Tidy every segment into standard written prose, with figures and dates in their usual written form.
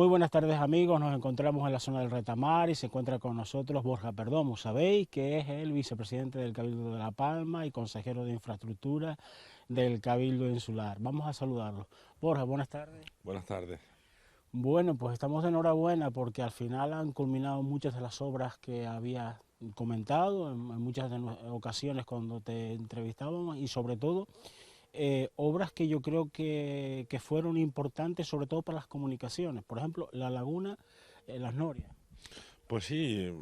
Muy buenas tardes amigos, nos encontramos en la zona del Retamar y se encuentra con nosotros Borja Perdomo, sabéis que es el vicepresidente del Cabildo de La Palma y consejero de infraestructura del Cabildo Insular. Vamos a saludarlo. Borja, buenas tardes. Buenas tardes. Bueno, pues estamos de enhorabuena porque al final han culminado muchas de las obras que había comentado en muchas de ocasiones cuando te entrevistábamos y sobre todo obras que yo creo que fueron importantes sobre todo para las comunicaciones. Por ejemplo, la laguna, Las Norias. Pues sí,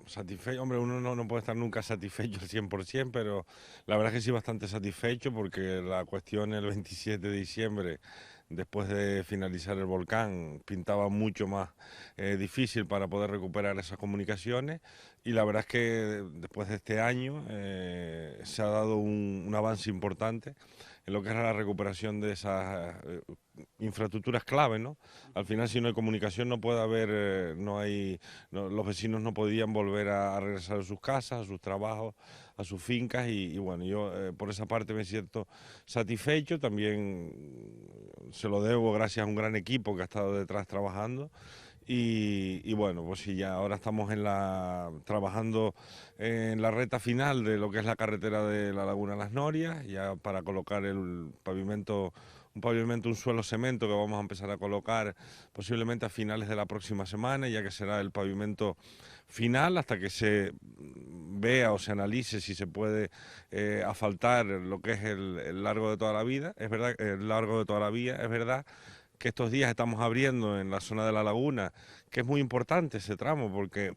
satisfecho. Hombre, uno no puede estar nunca satisfecho al 100%, pero la verdad es que sí bastante satisfecho porque la cuestión el 27 de diciembre, después de finalizar el volcán, pintaba mucho más difícil para poder recuperar esas comunicaciones y la verdad es que después de este año se ha dado un avance importante en lo que es la recuperación de esas infraestructuras clave, ¿no? Al final, si no hay comunicación, no puede haber, los vecinos no podían volver a regresar a sus casas, a sus trabajos, a sus fincas y bueno, yo por esa parte me siento satisfecho, también se lo debo gracias a un gran equipo que ha estado detrás trabajando. Y bueno, pues sí, ya ahora estamos trabajando en la recta final de lo que es la carretera de la Laguna Las Norias, ya para colocar un suelo cemento que vamos a empezar a colocar posiblemente a finales de la próxima semana, ya que será el pavimento final hasta que se vea o se analice si se puede asfaltar lo que es el largo de toda la vida, es verdad, el largo de toda la vía, es verdad que estos días estamos abriendo en la zona de la laguna, que es muy importante ese tramo porque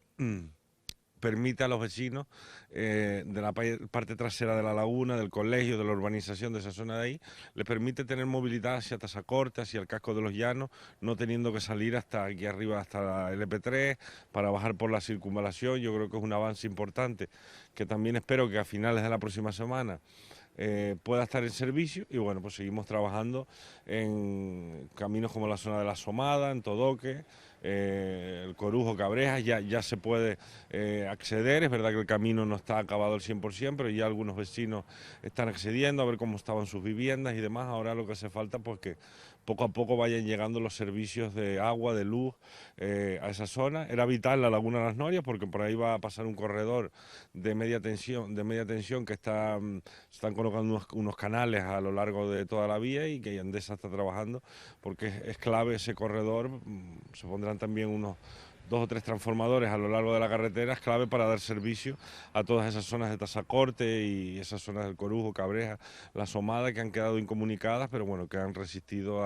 permite a los vecinos de la parte trasera de la laguna, del colegio, de la urbanización de esa zona de ahí, les permite tener movilidad hacia Tazacorte, hacia el casco de los Llanos, no teniendo que salir hasta aquí arriba, hasta la LP3, para bajar por la circunvalación. Yo creo que es un avance importante, que también espero que a finales de la próxima semana pueda estar en servicio y bueno, pues seguimos trabajando en caminos como la zona de la Somada, en Todoque, el Corujo, Cabrejas, ya se puede acceder, es verdad que el camino no está acabado al 100%, pero ya algunos vecinos están accediendo a ver cómo estaban sus viviendas y demás, ahora lo que hace falta pues que poco a poco vayan llegando los servicios de agua, de luz a esa zona. Era vital la Laguna de las Norias porque por ahí va a pasar un corredor de media tensión que están colocando unos canales a lo largo de toda la vía y que Endesa está trabajando porque es clave ese corredor. Se pondrán también unos dos o tres transformadores a lo largo de la carretera, es clave para dar servicio a todas esas zonas de Tazacorte y esas zonas del Corujo, Cabreja, La Somada, que han quedado incomunicadas, pero bueno, que han resistido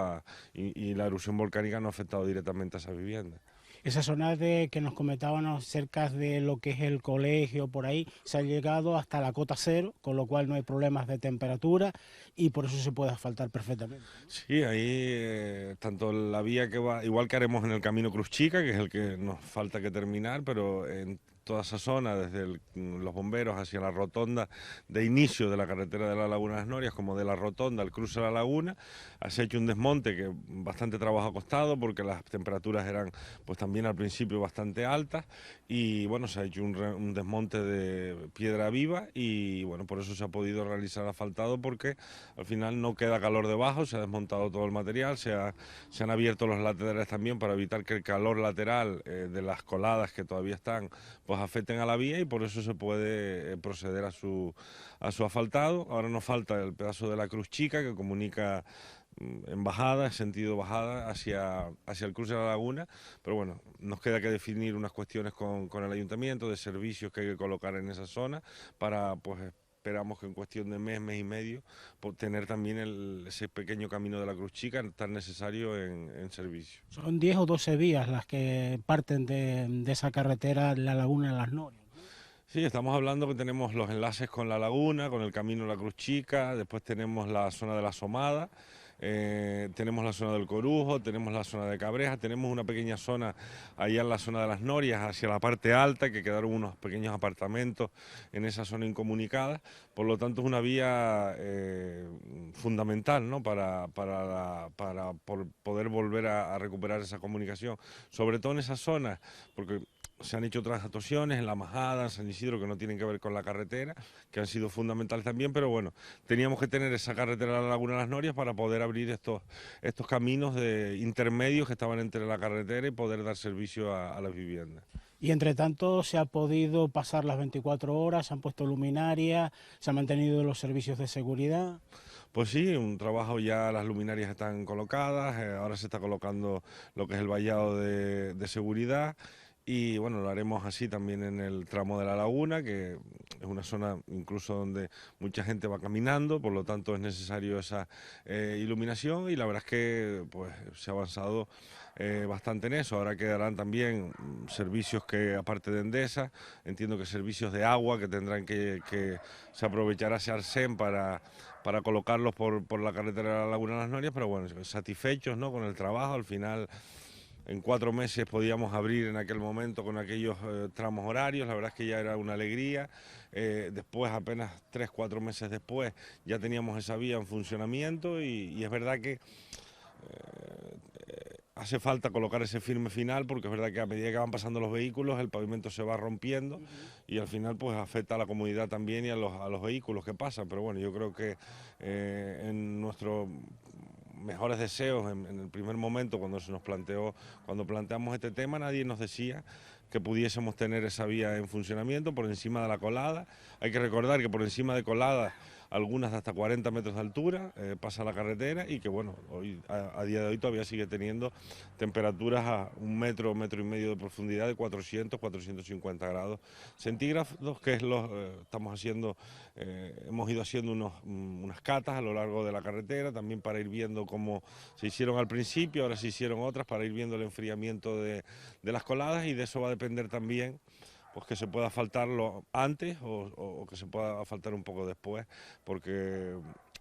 y la erupción volcánica no ha afectado directamente a esas viviendas. Esa zona de que nos comentaban cerca de lo que es el colegio, por ahí, se ha llegado hasta la cota cero, con lo cual no hay problemas de temperatura y por eso se puede asfaltar perfectamente, ¿no? Sí, ahí tanto la vía que va, igual que haremos en el Camino Cruz Chica, que es el que nos falta que terminar, pero en toda esa zona, desde los bomberos hacia la rotonda de inicio de la carretera de la Laguna de las Norias, como de la rotonda al cruce de la laguna, se ha hecho un desmonte que bastante trabajo ha costado porque las temperaturas eran pues también al principio bastante altas y bueno, se ha hecho un desmonte de piedra viva y bueno, por eso se ha podido realizar asfaltado porque al final no queda calor debajo, se ha desmontado todo el material, se han abierto los laterales también para evitar que el calor lateral de las coladas que todavía están pues afecten a la vía y por eso se puede proceder a su asfaltado. Ahora nos falta el pedazo de la Cruz Chica que comunica en bajada, en sentido bajada, hacia el cruce de la laguna, pero bueno, nos queda que definir unas cuestiones con el ayuntamiento de servicios que hay que colocar en esa zona para, pues, esperamos que en cuestión de mes y medio, tener también ese pequeño camino de la Cruz Chica tan necesario en servicio. Son 10 o 12 vías las que parten de esa carretera, la Laguna de las Norias, ¿no? Sí, estamos hablando que tenemos los enlaces con la laguna, con el camino de la Cruz Chica, después tenemos la zona de la Somada, tenemos la zona del Corujo, tenemos la zona de Cabreja, tenemos una pequeña zona allá en la zona de las Norias, hacia la parte alta, que quedaron unos pequeños apartamentos en esa zona incomunicada. Por lo tanto, es una vía fundamental, ¿no? Para poder volver a recuperar esa comunicación, sobre todo en esas zonas, porque se han hecho otras actuaciones en La Majada, en San Isidro, que no tienen que ver con la carretera, que han sido fundamentales también, pero bueno, teníamos que tener esa carretera de la Laguna de las Norias para poder abrir estos caminos intermedios que estaban entre la carretera y poder dar servicio a las viviendas. Y entre tanto se ha podido pasar las 24 horas, se han puesto luminarias, se han mantenido los servicios de seguridad. Pues sí, un trabajo, ya las luminarias están colocadas, ahora se está colocando lo que es el vallado de seguridad. Y bueno, lo haremos así también en el tramo de la laguna, que es una zona incluso donde mucha gente va caminando, por lo tanto es necesario esa iluminación, y la verdad es que pues se ha avanzado bastante en eso. Ahora quedarán también servicios que, aparte de Endesa, entiendo que servicios de agua que tendrán que se aprovechará ese Arsén para colocarlos por la carretera de la Laguna de las Norias, pero bueno, satisfechos, ¿no?, con el trabajo. Al final, en 4 meses podíamos abrir en aquel momento con aquellos tramos horarios, la verdad es que ya era una alegría. Después, apenas 3, 4 meses después, ya teníamos esa vía en funcionamiento, y es verdad que hace falta colocar ese firme final, porque es verdad que a medida que van pasando los vehículos el pavimento se va rompiendo y al final pues afecta a la comodidad también y a los vehículos que pasan. Pero bueno, yo creo que en nuestros mejores deseos, en el primer momento cuando se nos planteó, cuando planteamos este tema, nadie nos decía que pudiésemos tener esa vía en funcionamiento por encima de la colada. Hay que recordar que por encima de colada, algunas de hasta 40 metros de altura, pasa la carretera, y que bueno, hoy, a día de hoy todavía sigue teniendo temperaturas a 1 metro, 1,5 metros de profundidad, de 400, 450 grados centígrados, que es estamos haciendo, hemos ido haciendo unas catas a lo largo de la carretera, también para ir viendo cómo se hicieron al principio, ahora se hicieron otras, para ir viendo el enfriamiento de las coladas, y de eso va a depender también pues que se pueda asfaltarlo antes o que se pueda asfaltar un poco después, porque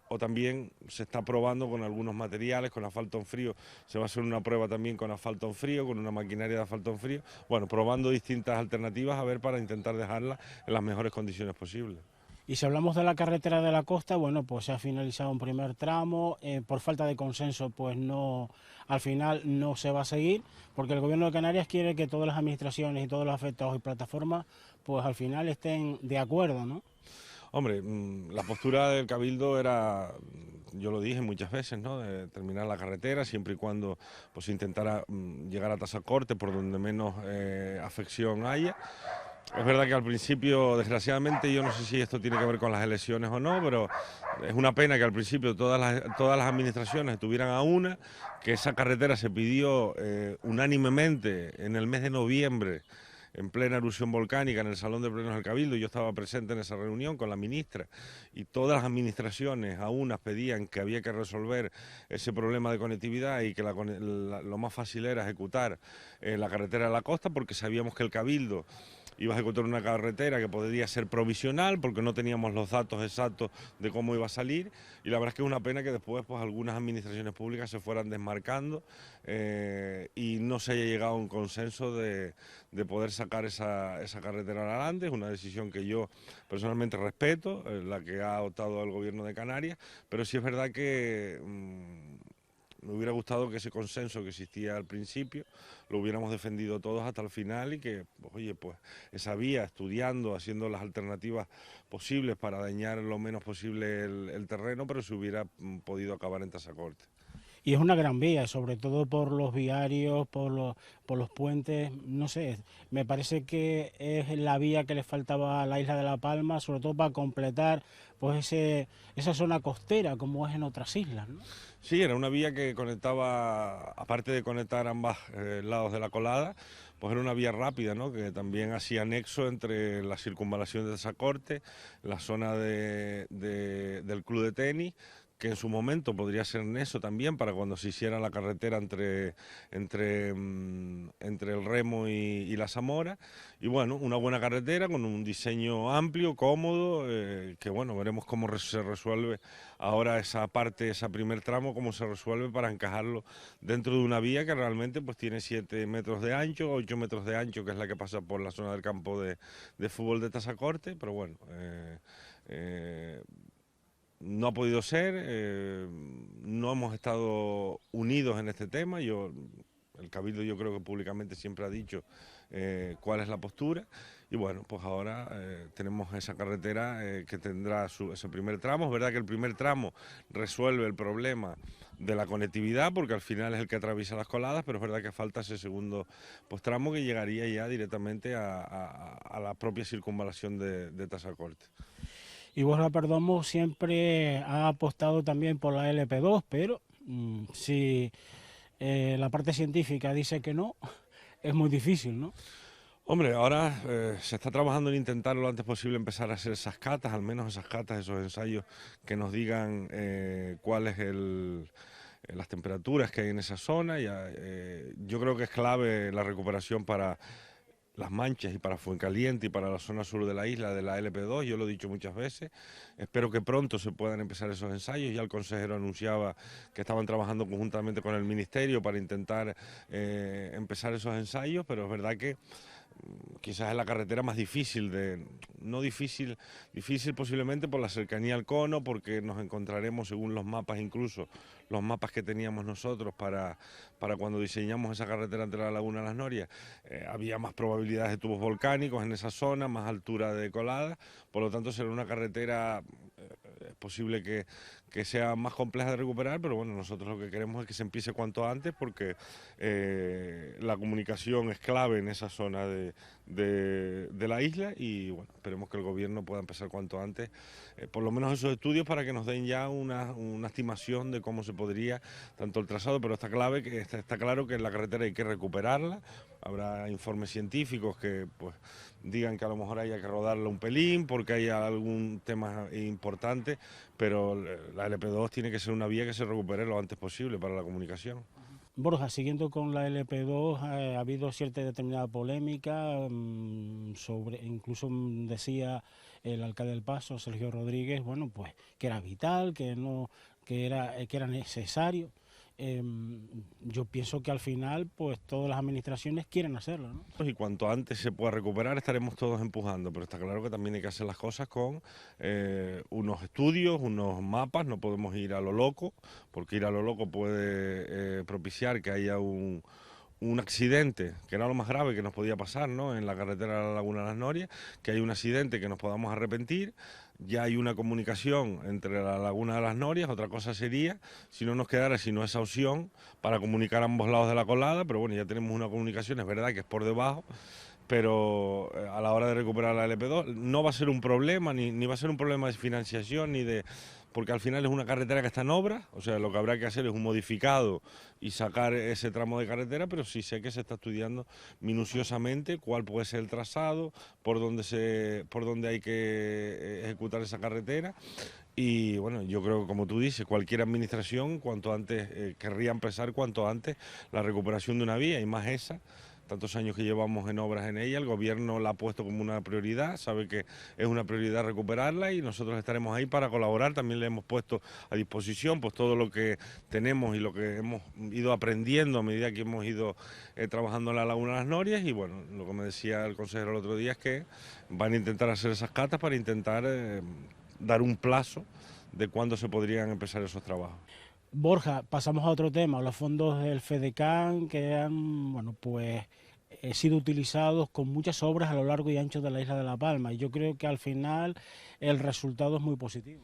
o también se está probando con algunos materiales, con asfalto en frío, se va a hacer una prueba también con asfalto en frío, con una maquinaria de asfalto en frío, bueno, probando distintas alternativas a ver, para intentar dejarla en las mejores condiciones posibles. Y si hablamos de la carretera de la costa, bueno, pues se ha finalizado un primer tramo, por falta de consenso, pues no, al final no se va a seguir, porque el Gobierno de Canarias quiere que todas las administraciones y todos los afectados y plataformas, pues al final estén de acuerdo, ¿no? Hombre, la postura del Cabildo era, yo lo dije muchas veces, ¿no?, de terminar la carretera, siempre y cuando pues intentara llegar a Tasacorte, por donde menos afección haya. Es verdad que al principio, desgraciadamente, yo no sé si esto tiene que ver con las elecciones o no, pero es una pena que al principio todas las administraciones estuvieran a una, que esa carretera se pidió unánimemente en el mes de noviembre, en plena erupción volcánica, en el Salón de Plenos del Cabildo. Yo estaba presente en esa reunión con la ministra, y todas las administraciones a unas pedían que había que resolver ese problema de conectividad, y que lo más fácil era ejecutar la carretera de la costa, porque sabíamos que el Cabildo iba a ejecutar una carretera que podría ser provisional, porque no teníamos los datos exactos de cómo iba a salir, y la verdad es que es una pena que después pues algunas administraciones públicas se fueran desmarcando y no se haya llegado a un consenso de poder sacar esa carretera adelante. Es una decisión que yo personalmente respeto, la que ha adoptado el Gobierno de Canarias, pero sí es verdad que me hubiera gustado que ese consenso que existía al principio lo hubiéramos defendido todos hasta el final, y que, pues, oye, pues esa vía, estudiando, haciendo las alternativas posibles para dañar lo menos posible el terreno, pero se hubiera podido acabar en Tasacorte. Y es una gran vía, sobre todo por los viarios, por los puentes, no sé, me parece que es la vía que le faltaba a la isla de La Palma, sobre todo para completar pues esa zona costera, como es en otras islas, ¿no? Sí, era una vía que conectaba, aparte de conectar ambos lados de la colada, pues era una vía rápida, ¿no?, que también hacía nexo entre la circunvalación de Tasacorte, la zona del club de tenis, que en su momento podría ser nexo también para cuando se hiciera la carretera entre el Remo y la Zamora. Y bueno, una buena carretera con un diseño amplio, cómodo, que bueno, veremos cómo se resuelve ahora esa parte, ese primer tramo, cómo se resuelve para encajarlo dentro de una vía que realmente pues tiene 7 metros de ancho, 8 metros de ancho, que es la que pasa por la zona del campo de fútbol de Tasacorte, pero bueno, no ha podido ser, no hemos estado unidos en este tema. Yo el Cabildo yo creo que públicamente siempre ha dicho cuál es la postura, y bueno, pues ahora tenemos esa carretera que tendrá ese primer tramo. Es verdad que el primer tramo resuelve el problema de la conectividad, porque al final es el que atraviesa las coladas, pero es verdad que falta ese segundo pues, tramo que llegaría ya directamente a la propia circunvalación de Tasacorte. Y Borja Perdomo siempre ha apostado también por la LP2, pero si la parte científica dice que no, es muy difícil, ¿no? Hombre, ahora se está trabajando en intentar lo antes posible empezar a hacer esas catas, al menos esas catas, esos ensayos que nos digan cuál es las temperaturas que hay en esa zona. Yo creo que es clave la recuperación para Las Manchas y para Fuencaliente y para la zona sur de la isla de la LP2, yo lo he dicho muchas veces. Espero que pronto se puedan empezar esos ensayos. Ya el consejero anunciaba que estaban trabajando conjuntamente con el Ministerio para intentar empezar esos ensayos, pero es verdad que quizás es la carretera más difícil no difícil posiblemente por la cercanía al cono, porque nos encontraremos, según los mapas, incluso los mapas que teníamos nosotros para cuando diseñamos esa carretera entre la Laguna de las Norias, había más probabilidades de tubos volcánicos en esa zona, más altura de colada, por lo tanto será una carretera, es posible que sea más compleja de recuperar, pero bueno, nosotros lo que queremos es que se empiece cuanto antes, porque la comunicación es clave en esa zona de la isla, y bueno, esperemos que el gobierno pueda empezar cuanto antes, por lo menos esos estudios, para que nos den ya una estimación de cómo se podría, tanto el trazado, pero está claro que la carretera hay que recuperarla. Habrá informes científicos que pues digan que a lo mejor haya que rodarla un pelín porque hay algún tema importante, pero la LP2 tiene que ser una vía que se recupere lo antes posible para la comunicación. Borja, siguiendo con la LP2, ha habido cierta determinada polémica sobre, incluso decía el alcalde del Paso, Sergio Rodríguez, bueno, pues que era vital, que no, que era necesario. Yo pienso que al final, pues todas las administraciones quieren hacerlo, ¿no? Y cuanto antes se pueda recuperar, estaremos todos empujando, pero está claro que también hay que hacer las cosas con unos estudios, unos mapas. No podemos ir a lo loco, porque ir a lo loco puede propiciar que haya un accidente, que era lo más grave que nos podía pasar, ¿no?, en la carretera de la Laguna de las Norias, que hay un accidente que nos podamos arrepentir. Ya hay una comunicación entre la Laguna de las Norias. Otra cosa sería si no nos quedara sino esa opción para comunicar a ambos lados de la colada, pero bueno, ya tenemos una comunicación, es verdad que es por debajo, pero a la hora de recuperar la LP2 no va a ser un problema, ni va a ser un problema de financiación, porque al final es una carretera que está en obra. O sea, lo que habrá que hacer es un modificado y sacar ese tramo de carretera, pero sí sé que se está estudiando minuciosamente cuál puede ser el trazado, por dónde hay que ejecutar esa carretera. Y bueno, yo creo que, como tú dices, cualquier administración cuanto antes querría empezar cuanto antes la recuperación de una vía, y más esa. Tantos años que llevamos en obras en ella, el gobierno la ha puesto como una prioridad, sabe que es una prioridad recuperarla, y nosotros estaremos ahí para colaborar. También le hemos puesto a disposición pues todo lo que tenemos y lo que hemos ido aprendiendo a medida que hemos ido trabajando en la Laguna de las Norias. Y bueno, lo que me decía el consejero el otro día es que van a intentar hacer esas catas para intentar dar un plazo de cuándo se podrían empezar esos trabajos. Borja, pasamos a otro tema, los fondos del FEDECAN, que han, bueno, pues sido utilizados con muchas obras a lo largo y ancho de la isla de La Palma, y yo creo que al final el resultado es muy positivo.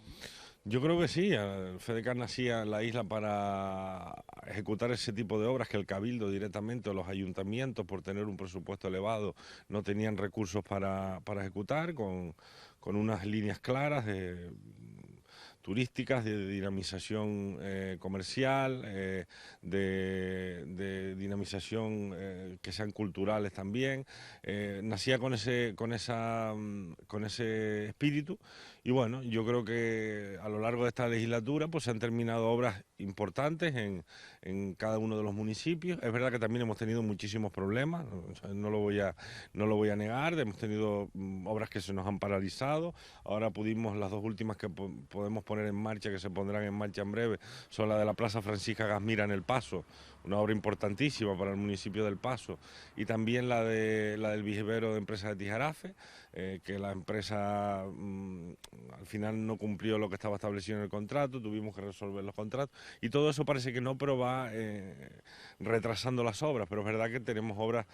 Yo creo que sí. El FEDECAN nacía en la isla para ejecutar ese tipo de obras que el Cabildo directamente, o los ayuntamientos, por tener un presupuesto elevado, no tenían recursos para ejecutar, con unas líneas claras turísticas, de dinamización comercial, de dinamización que sean culturales también. Nacía con ese espíritu, y bueno, yo creo que a lo largo de esta legislatura pues se han terminado obras importantes en cada uno de los municipios. Es verdad que también hemos tenido muchísimos problemas, no lo voy a negar. Hemos tenido obras que se nos han paralizado. Ahora las dos últimas que podemos poner en marcha, que se pondrán en marcha en breve, son la de la Plaza Francisca Gasmira en El Paso, una obra importantísima para el municipio del Paso, y también la del vivero de empresa de Tijarafe. que la empresa al final no cumplió lo que estaba establecido en el contrato, tuvimos que resolver los contratos y todo eso parece que no, pero va retrasando las obras, pero es verdad que tenemos obras,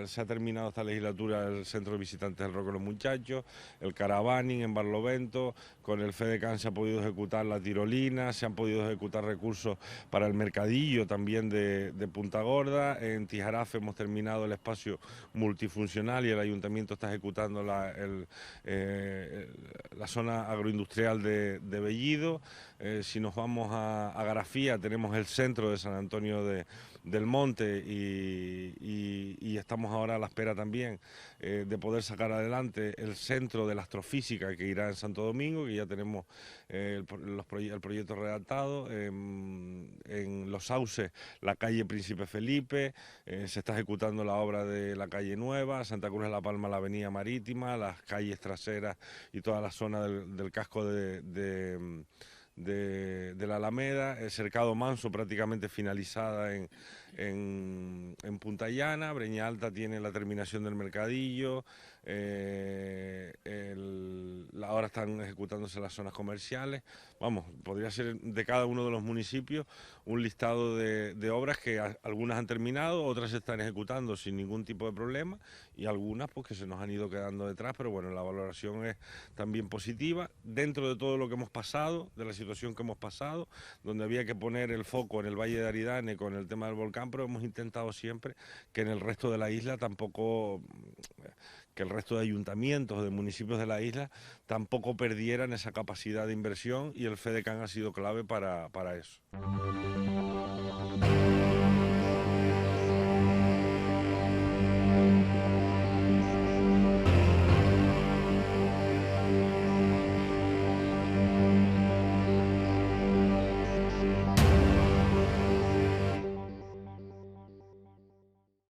se ha terminado esta legislatura el centro de visitantes del Roque de los Muchachos, el caravaning en Barlovento, con el FEDECAN se ha podido ejecutar la tirolina, se han podido ejecutar recursos para el mercadillo también de Punta Gorda, en Tijarafe hemos terminado el espacio multifuncional y el ayuntamiento está ejecutando la zona agroindustrial de Bellido. Si nos vamos a Garafía tenemos el centro de San Antonio del Monte y estamos ahora a la espera también de poder sacar adelante el centro de la astrofísica que irá en Santo Domingo, que ya tenemos el proyecto redactado. En Los Sauces, la calle Príncipe Felipe, se está ejecutando la obra de la calle Nueva, Santa Cruz de la Palma, la avenida Marítima, las calles traseras y toda la zona del casco de la Alameda, el Cercado Manso prácticamente finalizada en Punta Llana, Breña Alta tiene la terminación del mercadillo, ahora están ejecutándose las zonas comerciales. Vamos, podría ser de cada uno de los municipios un listado de obras que algunas han terminado, otras se están ejecutando sin ningún tipo de problema y algunas pues que se nos han ido quedando detrás, pero bueno, la valoración es también positiva dentro de todo lo que hemos pasado, de la situación que hemos pasado, donde había que poner el foco en el Valle de Aridane con el tema del volcán, pero hemos intentado siempre que en el resto de la isla tampoco, que el resto de ayuntamientos, de municipios de la isla, tampoco perdieran esa capacidad de inversión y el FEDECAN ha sido clave para eso.